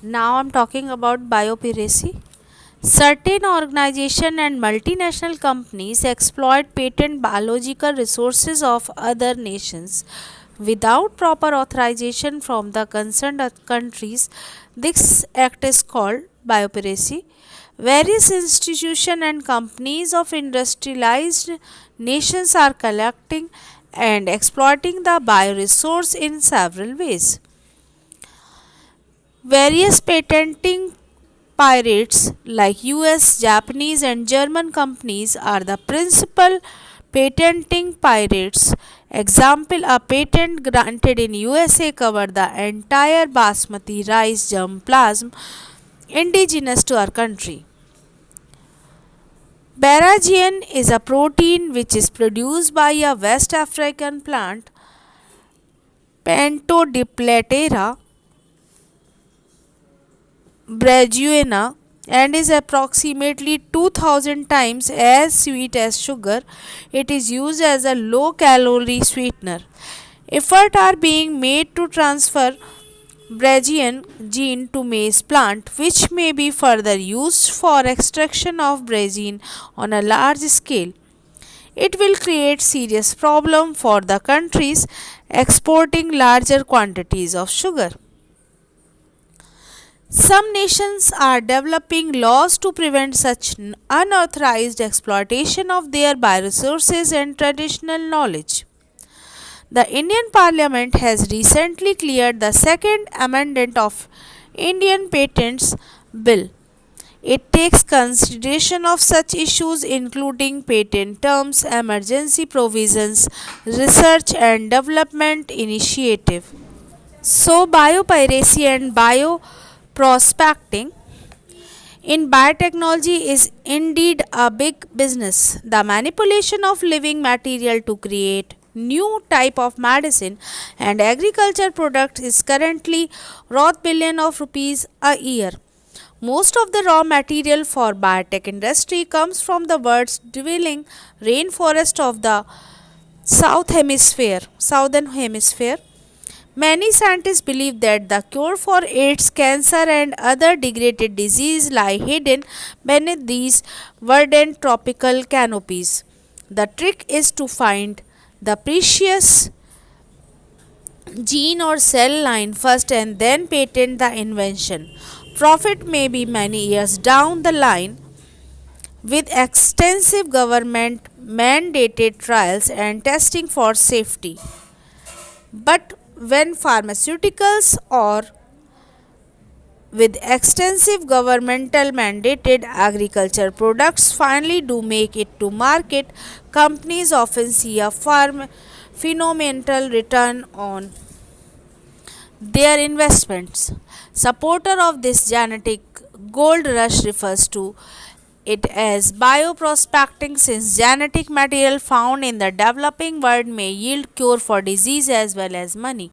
Now I'm talking about biopiracy. Certain organizations and multinational companies exploit patent biological resources of other nations without proper authorization from the concerned countries. This act is called biopiracy. Various institutions and companies of industrialized nations are collecting and exploiting the bioresource in several ways. Various patenting pirates like US, Japanese, and German companies are the principal patenting pirates. Example, a patent granted in USA covered the entire basmati rice germplasm indigenous to our country. Baragian is a protein which is produced by a West African plant, Pentodiplatera braguiana, and is approximately 2000 times as sweet as sugar. It is used as a low calorie sweetener. Efforts are being made to transfer Bragian gene to maize plant, which may be further used for extraction of Brazine on a large scale. It will create serious problem for the countries exporting larger quantities of sugar. Some nations are developing laws to prevent such unauthorized exploitation of their bioresources and traditional knowledge. The Indian Parliament has recently cleared the second amendment of Indian Patents Bill. It takes consideration of such issues including patent terms, emergency provisions, research and development initiative. So biopiracy and bioprospecting in biotechnology is indeed a big business. The manipulation of living material to create new type of medicine and agriculture products is currently worth billion of rupees a year. Most of the raw material for biotech industry comes from the world's dwelling rainforest of the southern hemisphere. Many scientists believe that the cure for AIDS, cancer, and other degraded disease lie hidden beneath these verdant tropical canopies. The trick is to find the precious gene or cell line first and then patent the invention. Profit may be many years down the line with extensive government mandated trials and testing for safety. But when pharmaceuticals or with extensive governmental mandated agriculture products finally do make it to market, companies often see a phenomenal return on their investments. Supporter of this genetic gold rush refers to it as bioprospecting since genetic material found in the developing world may yield cure for disease as well as money.